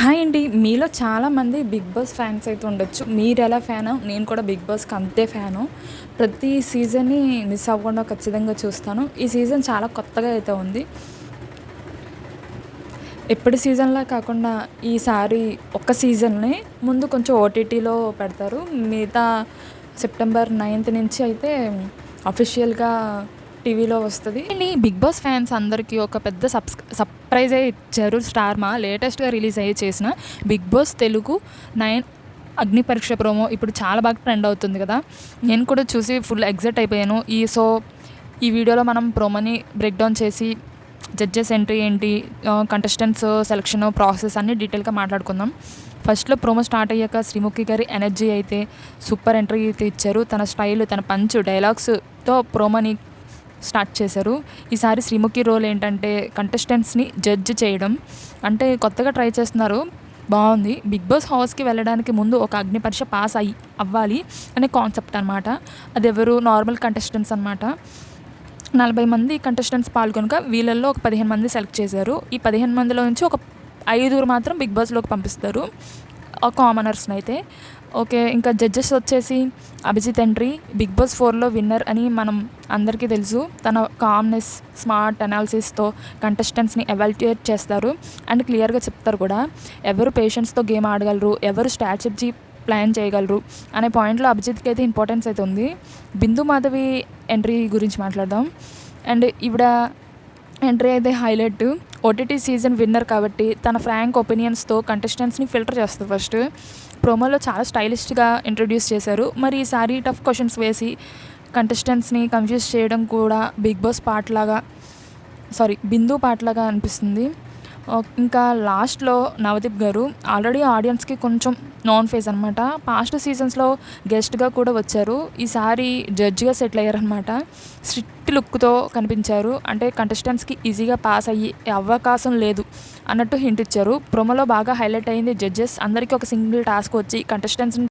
Hi అండి. మీలో చాలామంది 'బిగ్ బాస్' ఫ్యాన్స్ అయితే ఉండొచ్చు. మీరెలా ఫ్యానో నేను కూడా 'బిగ్ బాస్'కి అంతే ఫ్యాను. ప్రతి సీజన్‌ని మిస్ అవ్వకుండా ఖచ్చితంగా చూస్తాను. ఈ సీజన్ చాలా కొత్తగా అయితే ఉంది. ఎప్పటి సీజన్‌లా కాకుండా ఈసారి ఒక్క సీజన్‌నే ముందు కొంచెం ఓటీటీలో పెడతారు. మిగతా సెప్టెంబర్ 9థ్ నుంచి అయితే అఫీషియల్‌గా టీవీలో వస్తది. అండ్ ఈ 'బిగ్ బాస్' ఫ్యాన్స్ అందరికీ ఒక పెద్ద సర్ప్రైజే ఇచ్చారు స్టార్ మా. లేటెస్ట్‌గా రిలీజ్ అయ్యి చేసిన 'బిగ్ బాస్ తెలుగు 9 అగ్ని పరీక్ష' ప్రోమో ఇప్పుడు చాలా బాగా ట్రెండ్ అవుతుంది కదా! నేను కూడా చూసి ఫుల్ ఎక్సైట్ అయిపోయాను. ఈ వీడియోలో మనం ప్రోమోని బ్రేక్ డౌన్ చేసి జడ్జెస్ ఎంట్రీ ఏంటి, కంటెస్టెంట్స్ సెలక్షన్ ప్రాసెస్ అన్నీ డీటెయిల్‌గా మాట్లాడుకుందాం. ఫస్ట్‌లో ప్రోమో స్టార్ట్ అయ్యాక శ్రీముఖి గారి ఎనర్జీ అయితే సూపర్ ఎంట్రీ అయితే ఇచ్చారు. తన స్టైల్, తన పంచ్, డైలాగ్స్‌తో ప్రోమోని స్టార్ట్ చేశారు. ఈసారి శ్రీముఖి రోల్ ఏంటంటే కంటెస్టెంట్స్‌ని జడ్జ్ చేయడం. అంటే కొత్తగా ట్రై చేస్తున్నారు. బావుంది. 'బిగ్ బాస్' హౌస్‌కి వెళ్ళడానికి ముందు ఒక అగ్ని పరీక్ష పాస్ అవ్వాలి అనే కాన్సెప్ట్ అనమాట. అదెవరు నార్మల్ కంటెస్టెంట్స్ అనమాట. 40 మంది కంటెస్టెంట్స్ పాల్గొనగా వీళ్ళల్లో ఒక 15 మంది సెలెక్ట్ చేశారు. ఈ 15 మందిలో నుంచి ఒక 5 మాత్రం 'బిగ్ బాస్'లోకి పంపిస్తారు. కామనర్స్‌నైతే. ఓకే. ఇంకా జడ్జెస్ వచ్చేసి అభిజిత్ ఎంట్రీ 'బిగ్ బాస్ 4లో విన్నర్ అని మనం అందరికీ తెలుసు. తన కామ్‌నెస్, స్మార్ట్ అనాలిసిస్‌తో కంటెస్టెంట్స్‌ని ఎవాల్యుయేట్ చేస్తారు. అండ్ క్లియర్‌గా చెప్తారు కూడా. ఎవరు పేషెన్స్‌తో గేమ్ ఆడగలరు, ఎవరు స్ట్రాటజీ ప్లాన్ చేయగలరు అనే పాయింట్‌లో అభిజిత్‌కి అయితే ఇంపార్టెన్స్ అయితే ఉంది. బిందు మాధవి ఎంట్రీ గురించి మాట్లాడదాం. అండ్ ఈవిడ ఎంట్రీ అయితే హైలైట్. ఓటీటీ సీజన్ విన్నర్ కాబట్టి తన ఫ్రాంక్ ఒపీనియన్స్‌తో కంటెస్టెంట్స్‌ని ఫిల్టర్ చేస్తది ఫస్ట్. ప్రోమోలో చాలా స్టైలిష్‌గా ఇంట్రొడ్యూస్ చేశారు. మరి ఈసారి టఫ్ క్వెషన్స్ వేసి కంటెస్టెంట్స్‌ని కన్‌ఫ్యూజ్ చేయడం కూడా బిందు పాటలాగా అనిపిస్తుంది. ఇంకా లాస్ట్‌లో నవదీప్ గారు ఆల్రెడీ ఆడియన్స్‌కి కొంచెం నాన్ ఫేస్ అనమాట. పాస్ట్ సీజన్స్‌లో గెస్ట్‌గా కూడా వచ్చారు. ఈసారి జడ్జ్‌గా సెటిల్ అయ్యారనమాట. స్ట్రిక్ట్ లుక్‌తో కనిపించారు. అంటే కంటెస్టెంట్స్‌కి ఈజీగా పాస్ అయ్యే అవకాశం లేదు అన్నట్టు హింట్ ఇచ్చారు. ప్రోమోలో బాగా హైలైట్ అయింది జడ్జెస్ అందరికీ ఒక సింగిల్ టాస్క్ వచ్చి కంటెస్టెంట్స్‌ని